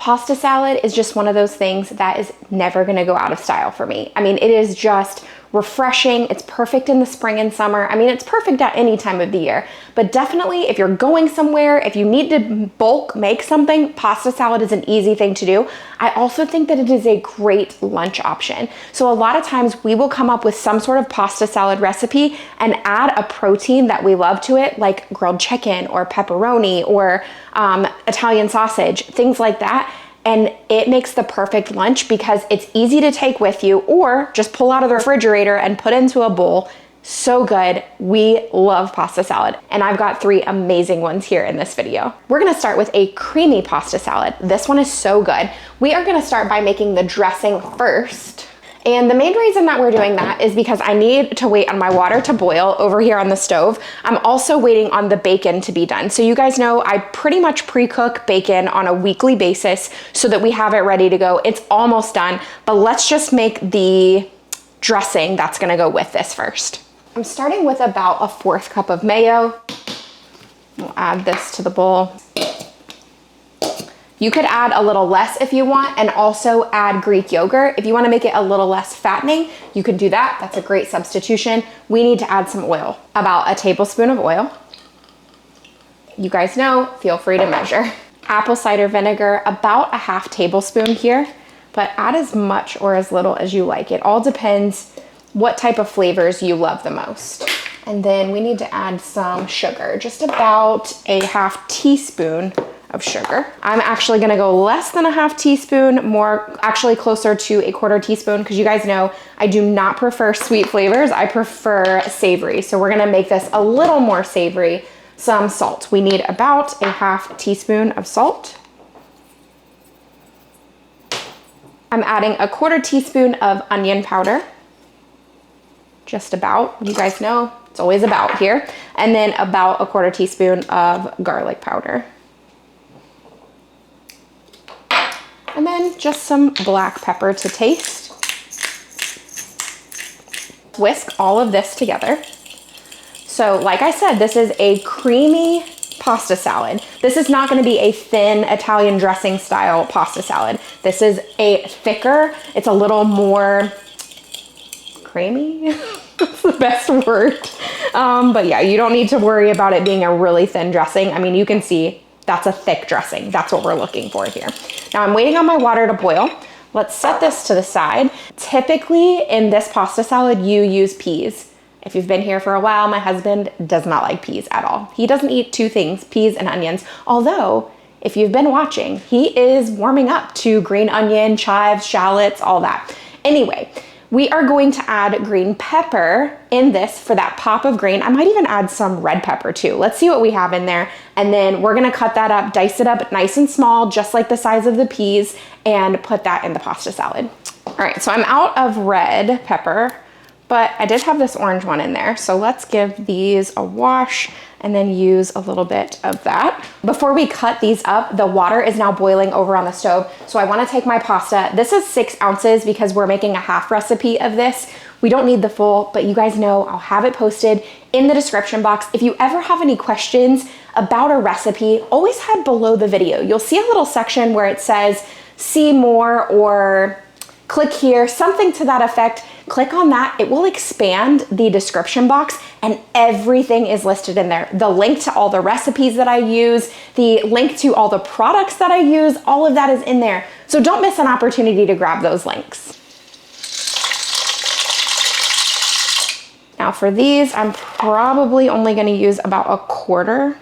pasta salad is just one of those things that is never gonna go out of style for me. I mean, it is just refreshing. It's perfect in the spring and summer. I mean, it's perfect at any time of the year, but definitely if you're going somewhere, if you need to bulk make something, pasta salad is an easy thing to do. I also think that it is a great lunch option. So a lot of times we will come up with some sort of pasta salad recipe and add a protein that we love to it, like grilled chicken or pepperoni or Italian sausage, things like that. And it makes the perfect lunch because it's easy to take with you or just pull out of the refrigerator and put into a bowl. So good. We love pasta salad. And I've got 3 amazing ones here in this video. We're gonna start with a creamy pasta salad. This one is so good. We are gonna start by making the dressing first. And the main reason that we're doing that is because I need to wait on my water to boil over here on the stove. I'm also waiting on the bacon to be done. So you guys know I pretty much pre-cook bacon on a weekly basis so that we have it ready to go. It's almost done, but let's just make the dressing that's gonna go with this first. I'm starting with about a 1/4 cup of mayo. We'll add this to the bowl. You could add a little less if you want, and also add Greek yogurt. If you want to make it a little less fattening, you can do that. That's a great substitution. We need to add some oil, about a tablespoon of oil. You guys know, feel free to measure. Apple cider vinegar, about a 1/2 tablespoon here, but add as much or as little as you like. It all depends what type of flavors you love the most. And then we need to add some sugar, just about a 1/2 teaspoon of sugar. I'm actually gonna go less than a 1/2 teaspoon, more actually closer to a 1/4 teaspoon, because you guys know I do not prefer sweet flavors. I prefer savory. So we're gonna make this a little more savory. Some salt. We need about a 1/2 teaspoon of salt. I'm adding a 1/4 teaspoon of onion powder. Just about, you guys know, it's always about here. And then about a 1/4 teaspoon of garlic powder. And then just some black pepper to taste. Whisk all of this together. So like I said, this is a creamy pasta salad. This is not gonna be a thin Italian dressing style pasta salad. This is a thicker, it's a little more creamy. That's the best word. But yeah, you don't need to worry about it being a really thin dressing. I mean, you can see that's a thick dressing. That's what we're looking for here. Now I'm waiting on my water to boil. Let's set this to the side. Typically in this pasta salad, you use peas. If you've been here for a while, my husband does not like peas at all. He doesn't eat 2 things, peas and onions. Although, if you've been watching, he is warming up to green onion, chives, shallots, all that. Anyway, we are going to add green pepper in this for that pop of green. I might even add some red pepper too. Let's see what we have in there. And then we're gonna cut that up, dice it up nice and small, just like the size of the peas, and put that in the pasta salad. All right, so I'm out of red pepper, but I did have this orange one in there. So let's give these a wash and then use a little bit of that. Before we cut these up, the water is now boiling over on the stove. So I wanna take my pasta. This is 6 ounces because we're making a half recipe of this. We don't need the full, but you guys know I'll have it posted in the description box. If you ever have any questions about a recipe, always head below the video. You'll see a little section where it says, see more or click here, something to that effect. Click on that, it will expand the description box and everything is listed in there. The link to all the recipes that I use, the link to all the products that I use, all of that is in there. So don't miss an opportunity to grab those links. Now for these, I'm probably only gonna use about a 1/4,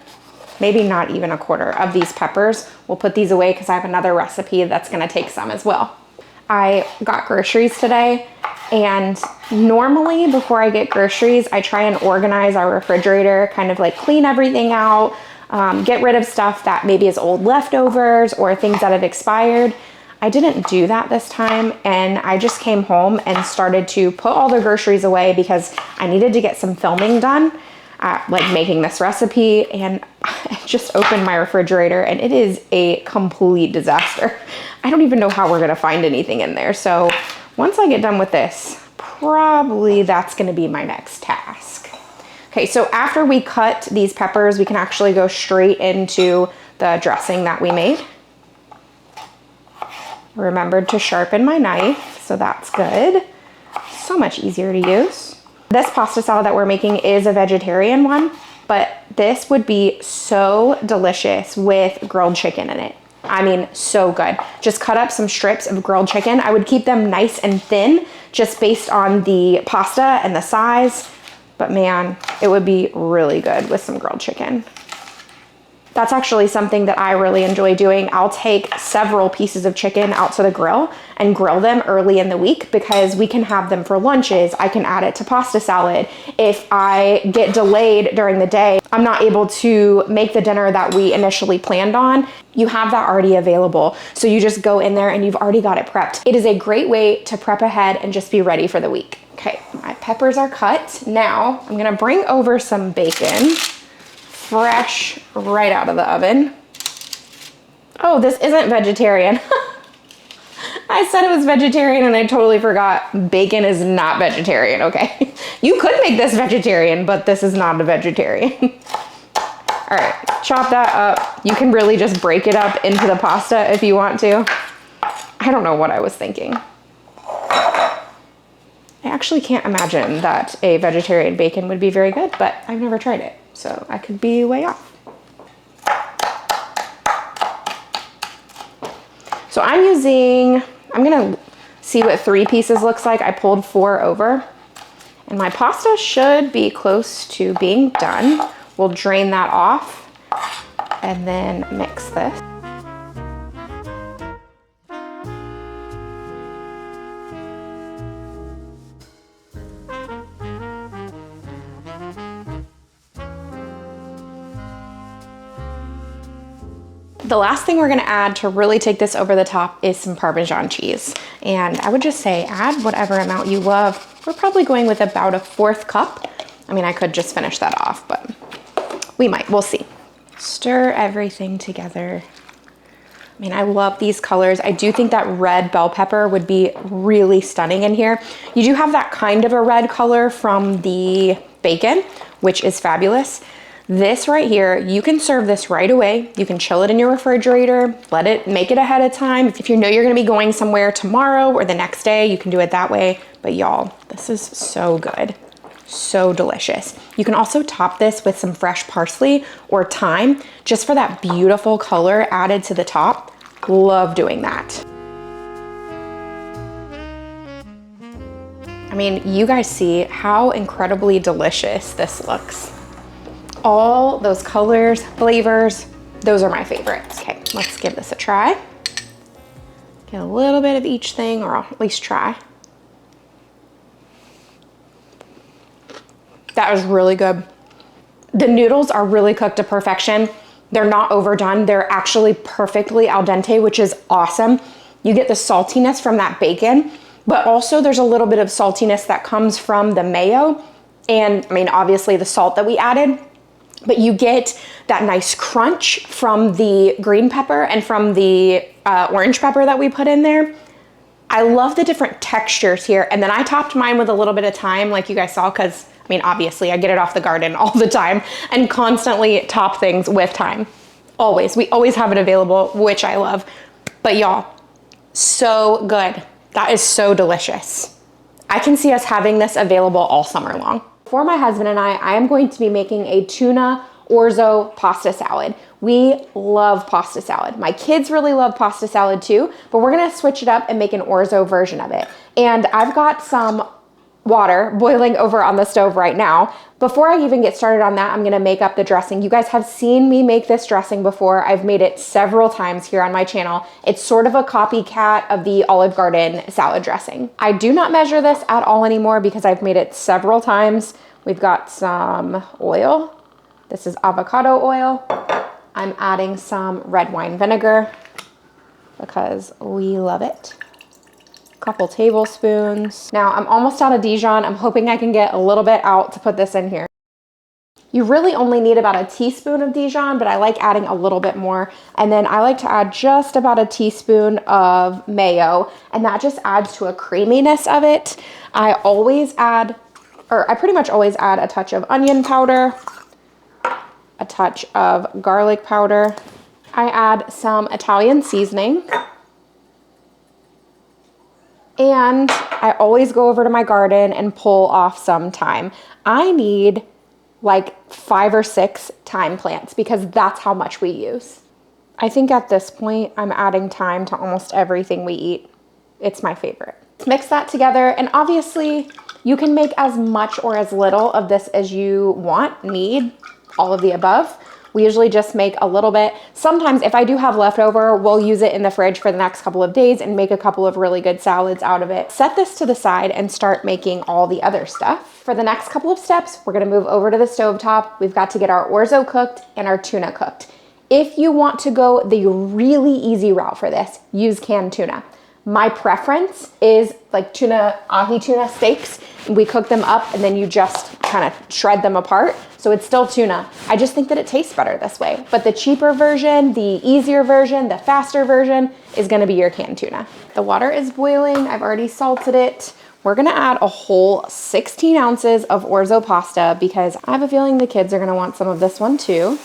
maybe not even a 1/4 of these peppers. We'll put these away because I have another recipe that's gonna take some as well. I got groceries today, and normally before I get groceries, I try and organize our refrigerator, kind of like clean everything out, get rid of stuff that maybe is old leftovers or things that have expired. I didn't do that this time, and I just came home and started to put all the groceries away because I needed to get some filming done, like making this recipe, and I just opened my refrigerator and it is a complete disaster. I don't even know how we're gonna find anything in there. So once I get done with this, probably that's gonna be my next task. Okay, so after we cut these peppers, we can actually go straight into the dressing that we made. Remembered to sharpen my knife, so that's good. So much easier to use. This pasta salad that we're making is a vegetarian one, but this would be so delicious with grilled chicken in it. I mean, so good. Just cut up some strips of grilled chicken. I would keep them nice and thin, just based on the pasta and the size. But man, it would be really good with some grilled chicken. That's actually something that I really enjoy doing. I'll take several pieces of chicken out to the grill and grill them early in the week because we can have them for lunches. I can add it to pasta salad. If I get delayed during the day, I'm not able to make the dinner that we initially planned on, you have that already available. So you just go in there and you've already got it prepped. It is a great way to prep ahead and just be ready for the week. Okay, my peppers are cut. Now I'm gonna bring over some bacon. Fresh right out of the oven. Oh, this isn't vegetarian. I said it was vegetarian and I totally forgot. Bacon is not vegetarian, okay? You could make this vegetarian, but this is not a vegetarian. All right, chop that up. You can really just break it up into the pasta if you want to. I don't know what I was thinking. I actually can't imagine that a vegetarian bacon would be very good, but I've never tried it. So I could be way off. So I'm gonna see what 3 pieces looks like. I pulled 4 over and my pasta should be close to being done. We'll drain that off and then mix this. The last thing we're gonna add to really take this over the top is some Parmesan cheese. And I would just say add whatever amount you love. We're probably going with about 1/4 cup. I mean, I could just finish that off, but we might, we'll see. Stir everything together. I mean, I love these colors. I do think that red bell pepper would be really stunning in here. You do have that kind of a red color from the bacon, which is fabulous. This right here, you can serve this right away. You can chill it in your refrigerator, make it ahead of time. If you know you're gonna be going somewhere tomorrow or the next day, you can do it that way. But y'all, this is so good, so delicious. You can also top this with some fresh parsley or thyme, just for that beautiful color added to the top. Love doing that. I mean, you guys see how incredibly delicious this looks. All those colors, flavors, those are my favorites. Okay, let's give this a try. Get a little bit of each thing, or I'll at least try. That is really good. The noodles are really cooked to perfection. They're not overdone. They're actually perfectly al dente, which is awesome. You get the saltiness from that bacon, but also there's a little bit of saltiness that comes from the mayo. And I mean, obviously the salt that we added, but you get that nice crunch from the green pepper and from the orange pepper that we put in there. I love the different textures here. And then I topped mine with a little bit of thyme, like you guys saw, because I mean, obviously I get it off the garden all the time and constantly top things with thyme. Always, we always have it available, which I love. But y'all, so good. That is so delicious. I can see us having this available all summer long. For my husband and I am going to be making a tuna orzo pasta salad. We love pasta salad. My kids really love pasta salad too, but we're gonna switch it up and make an orzo version of it. And I've got some water boiling over on the stove right now. Before I even get started on that, I'm gonna make up the dressing. You guys have seen me make this dressing before. I've made it several times here on my channel. It's sort of a copycat of the Olive Garden salad dressing. I do not measure this at all anymore because I've made it several times. We've got some oil. This is avocado oil. I'm adding some red wine vinegar because we love it. Couple tablespoons. Now I'm almost out of Dijon. I'm hoping I can get a little bit out to put this in here. You really only need about a teaspoon of Dijon, but I like adding a little bit more. And then I like to add just about a teaspoon of mayo, and that just adds to a creaminess of it. I pretty much always add a touch of onion powder, a touch of garlic powder. I add some Italian seasoning. And I always go over to my garden and pull off some thyme. I need like 5 or 6 thyme plants because that's how much we use. I think at this point, I'm adding thyme to almost everything we eat. It's my favorite. Mix that together, and obviously you can make as much or as little of this as you want, need, all of the above. We usually just make a little bit. Sometimes if I do have leftover, we'll use it in the fridge for the next couple of days and make a couple of really good salads out of it. Set this to the side and start making all the other stuff. For the next couple of steps, we're gonna move over to the stovetop. We've got to get our orzo cooked and our tuna cooked. If you want to go the really easy route for this, use canned tuna. My preference is like tuna, ahi tuna steaks. We cook them up and then you just kind of shred them apart. So it's still tuna. I just think that it tastes better this way. But the cheaper version, the easier version, the faster version is gonna be your canned tuna. The water is boiling. I've already salted it. We're gonna add a whole 16 ounces of orzo pasta because I have a feeling the kids are gonna want some of this one too.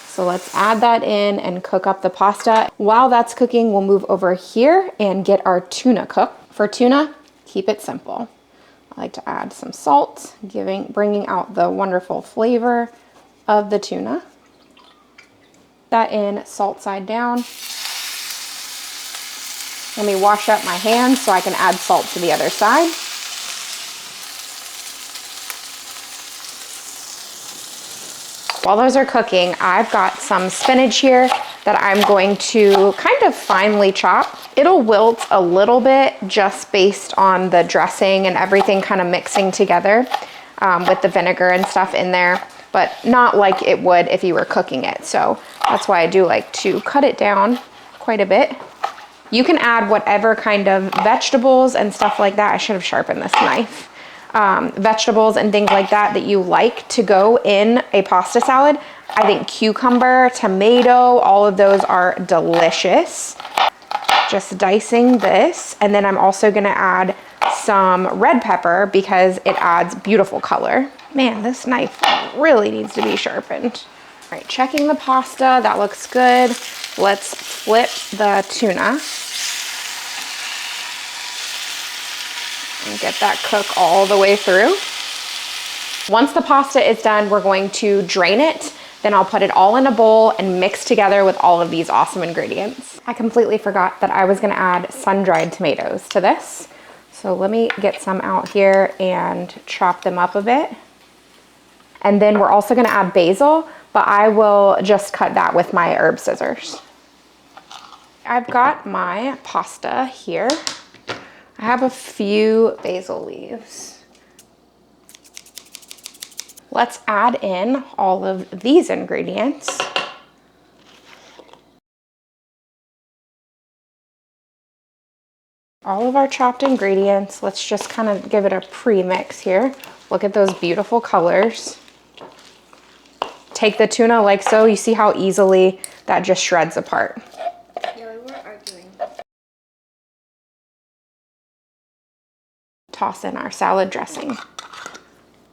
So let's add that in and cook up the pasta. While that's cooking, we'll move over here and get our tuna cooked. For tuna, keep it simple. I like to add some salt, bringing out the wonderful flavor of the tuna. That in, salt side down. Let me wash up my hands so I can add salt to the other side. While those are cooking, I've got some spinach here that I'm going to kind of finely chop. It'll wilt a little bit just based on the dressing and everything kind of mixing together with the vinegar and stuff in there, but not like it would if you were cooking it. So that's why I do like to cut it down quite a bit. You can add whatever kind of vegetables and stuff like that. I should have sharpened this knife. Vegetables and things like that that you like to go in a pasta salad. I think cucumber, tomato, all of those are delicious. Just dicing this, and then I'm also gonna add some red pepper because it adds beautiful color. Man, this knife really needs to be sharpened. All right, checking the pasta, that looks good. Let's flip the tuna. And get that cook all the way through. Once the pasta is done, we're going to drain it. Then I'll put it all in a bowl and mix together with all of these awesome ingredients. I completely forgot that I was gonna add sun-dried tomatoes to this. So let me get some out here and chop them up a bit. And then we're also gonna add basil, but I will just cut that with my herb scissors. I've got my pasta here. I have a few basil leaves. Let's add in all of these ingredients. All of our chopped ingredients. Let's just kind of give it a pre-mix here. Look at those beautiful colors. Take the tuna like so. You see how easily that just shreds apart. Toss in our salad dressing.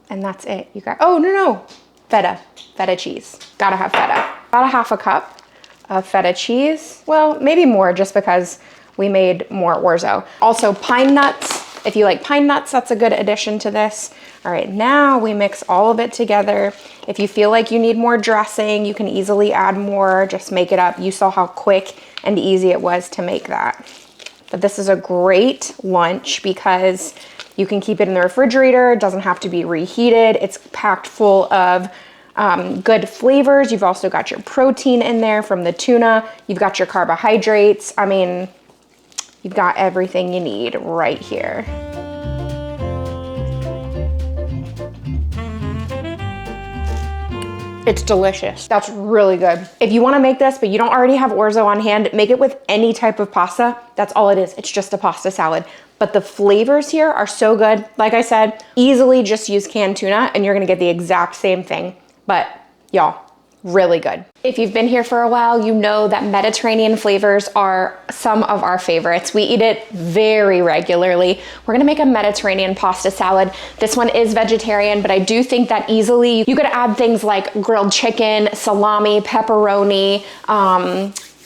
And that's it. You got, oh no, feta cheese. Gotta have feta. About a half a cup of feta cheese. Well, maybe more just because we made more orzo. Also pine nuts. If you like pine nuts, that's a good addition to this. All right, now we mix all of it together. If you feel like you need more dressing, you can easily add more, just make it up. You saw how quick and easy it was to make that. But this is a great lunch because you can keep it in the refrigerator. It doesn't have to be reheated. It's packed full of good flavors. You've also got your protein in there from the tuna. You've got your carbohydrates. I mean, you've got everything you need right here. It's delicious. That's really good. If you want to make this, but you don't already have orzo on hand, make it with any type of pasta. That's all it is. It's just a pasta salad. But the flavors here are so good. Like I said, easily just use canned tuna and you're gonna get the exact same thing. But y'all, really good. If you've been here for a while, you know that Mediterranean flavors are some of our favorites. We eat it very regularly. We're gonna make a Mediterranean pasta salad. This one is vegetarian, but I do think that easily you could add things like grilled chicken, salami, pepperoni,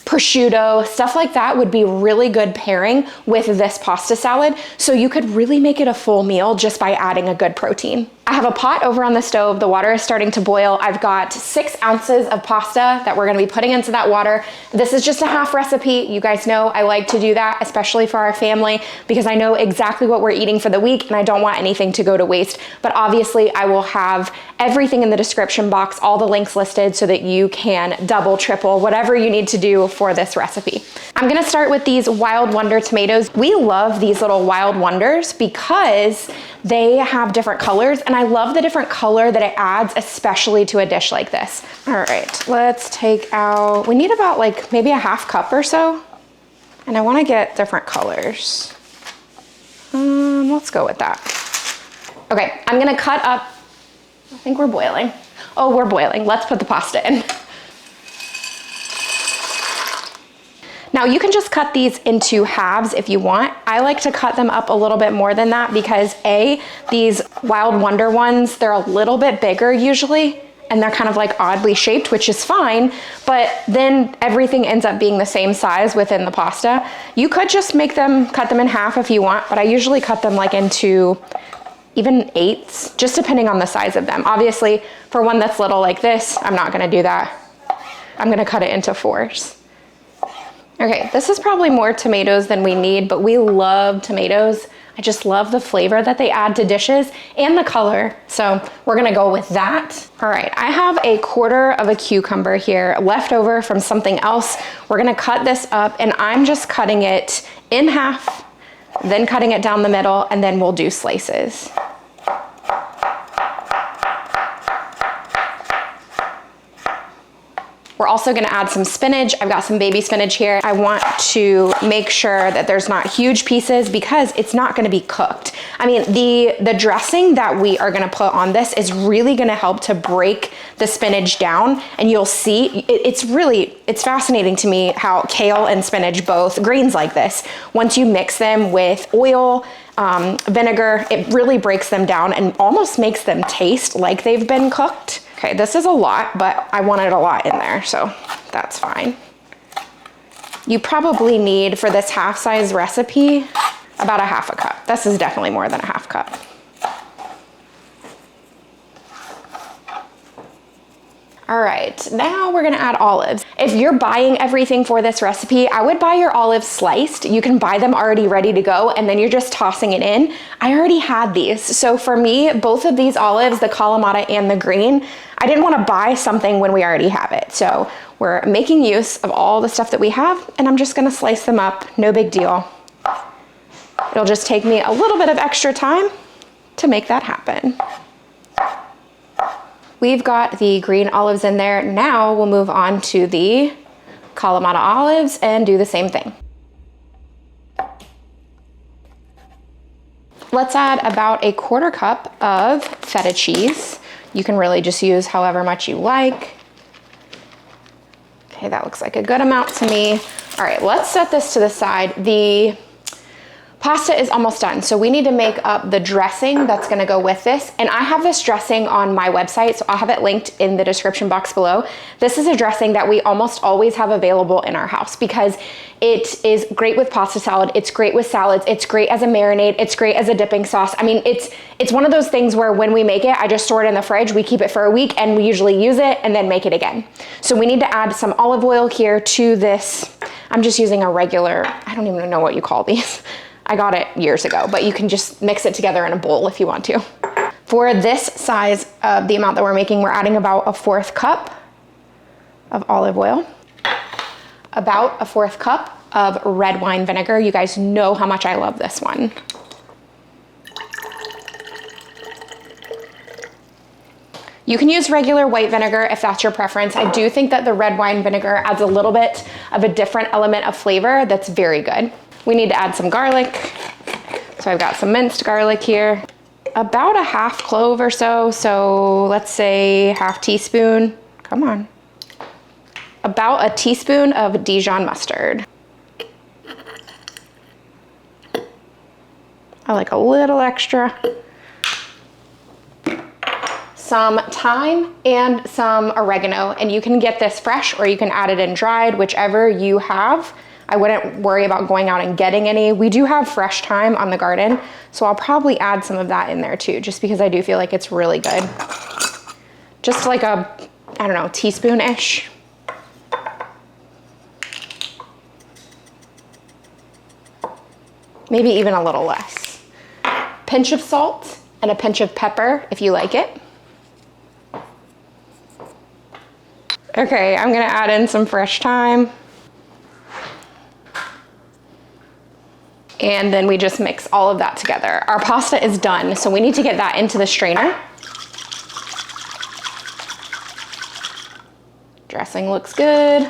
prosciutto, stuff like that would be really good pairing with this pasta salad. So you could really make it a full meal just by adding a good protein. I have a pot over on the stove. The water is starting to boil. I've got 6 ounces of pasta that we're gonna be putting into that water. This is just a half recipe. You guys know I like to do that, especially for our family, because I know exactly what we're eating for the week and I don't want anything to go to waste. But obviously I will have everything in the description box, all the links listed so that you can double, triple, whatever you need to do for this recipe. I'm gonna start with these Wild Wonder tomatoes. We love these little Wild Wonders because they have different colors, and I love the different color that it adds, especially to a dish like this. All right, let's take out, we need about like maybe a half cup or so, and I wanna get different colors. Let's go with that. Okay, I'm gonna cut up, I think we're boiling. Oh, we're boiling. Let's put the pasta in. Now you can just cut these into halves if you want. I like to cut them up a little bit more than that because these Wild Wonder ones, they're a little bit bigger usually, and they're kind of like oddly shaped, which is fine, but then everything ends up being the same size within the pasta. You could just cut them in half if you want, but I usually cut them like into even 8s, just depending on the size of them. Obviously, for one that's little like this, I'm not gonna do that. I'm gonna cut it into 4s. Okay, this is probably more tomatoes than we need, but we love tomatoes. I just love the flavor that they add to dishes and the color. So we're gonna go with that. All right, I have a 1/4 of a cucumber here left over from something else. We're gonna cut this up, and I'm just cutting it in half, then cutting it down the middle, and then we'll do slices. We're also gonna add some spinach. I've got some baby spinach here. I want to make sure that there's not huge pieces because it's not gonna be cooked. I mean, the dressing that we are gonna put on this is really gonna help to break the spinach down, and you'll see, it's fascinating to me how kale and spinach, both greens like this, once you mix them with oil, vinegar, it really breaks them down and almost makes them taste like they've been cooked. Okay, this is a lot, but I wanted a lot in there, so that's fine. You probably need, for this half-size recipe, about a half a cup. This is definitely more than a half cup. All right, now we're gonna add olives. If you're buying everything for this recipe, I would buy your olives sliced. You can buy them already ready to go, and then you're just tossing it in. I already had these. So for me, both of these olives, the Kalamata and the green, I didn't wanna buy something when we already have it. So we're making use of all the stuff that we have, and I'm just gonna slice them up, no big deal. It'll just take me a little bit of extra time to make that happen. We've got the green olives in there. Now we'll move on to the Kalamata olives and do the same thing. Let's add about a 1/4 cup of feta cheese. You can really just use however much you like. Okay, that looks like a good amount to me. All right, let's set this to the side. The pasta is almost done, so we need to make up the dressing that's gonna go with this. And I have this dressing on my website, so I'll have it linked in the description box below. This is a dressing that we almost always have available in our house because it is great with pasta salad, it's great with salads, it's great as a marinade, it's great as a dipping sauce. I mean, it's one of those things where when we make it, I just store it in the fridge, we keep it for a week, and we usually use it and then make it again. So we need to add some olive oil here to this. I'm just using a regular, I don't even know what you call these. I got it years ago, but you can just mix it together in a bowl if you want to. For this size of the amount that we're making, we're adding about a 1/4 cup of olive oil, about a 1/4 cup of red wine vinegar. You guys know how much I love this one. You can use regular white vinegar if that's your preference. I do think that the red wine vinegar adds a little bit of a different element of flavor that's very good. We need to add some garlic. So I've got some minced garlic here, about a half clove or so. So let's say half teaspoon, come on. About a teaspoon of Dijon mustard. I like a little extra. some thyme and some oregano, and you can get this fresh or you can add it in dried, whichever you have. I wouldn't worry about going out and getting any. We do have fresh thyme on the garden, so I'll probably add some of that in there too, just because I do feel like it's really good. Just like a, I don't know, teaspoon-ish. Maybe even a little less. Pinch of salt and a pinch of pepper if you like it. Okay, I'm gonna add in some fresh thyme. And then we just mix all of that together. Our pasta is done, so we need to get that into the strainer. Dressing looks good.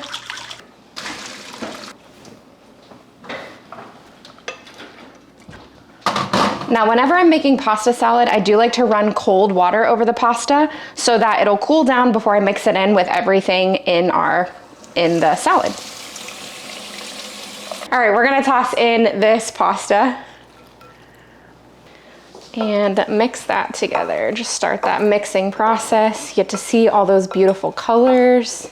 Now, whenever I'm making pasta salad, I do like to run cold water over the pasta so that it'll cool down before I mix it in with everything in the salad. All right, we're gonna toss in this pasta and mix that together. Just start that mixing process. You get to see all those beautiful colors.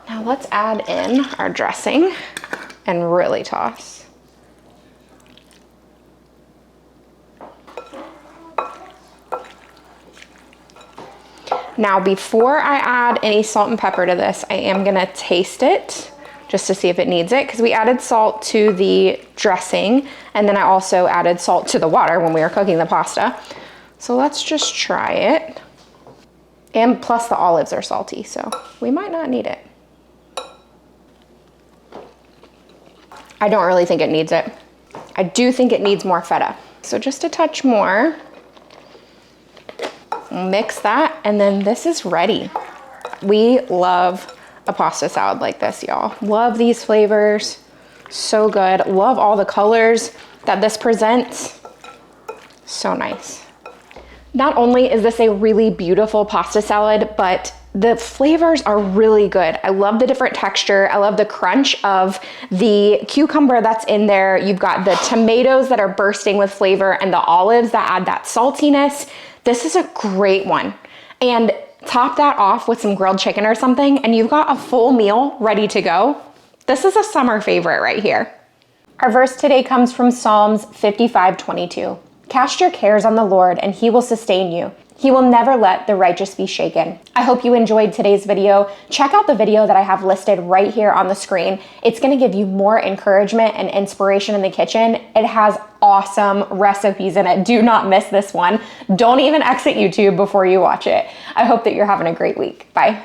Now let's add in our dressing and really toss. Now, before I add any salt and pepper to this, I am gonna taste it just to see if it needs it, because we added salt to the dressing, and then I also added salt to the water when we were cooking the pasta. So let's just try it. And plus the olives are salty, so we might not need it. I don't really think it needs it. I do think it needs more feta. So just a touch more. Mix that, and then this is ready. We love a pasta salad like this, y'all. Love these flavors, so good. Love all the colors that this presents, so nice. Not only is this a really beautiful pasta salad, but the flavors are really good. I love the different texture. I love the crunch of the cucumber that's in there. You've got the tomatoes that are bursting with flavor and the olives that add that saltiness. This is a great one. And top that off with some grilled chicken or something, and you've got a full meal ready to go. This is a summer favorite right here. Our verse today comes from Psalms 55:22. Cast your cares on the Lord, and he will sustain you. He will never let the righteous be shaken. I hope you enjoyed today's video. Check out the video that I have listed right here on the screen. It's gonna give you more encouragement and inspiration in the kitchen. It has awesome recipes in it. Do not miss this one. Don't even exit YouTube before you watch it. I hope that you're having a great week. Bye.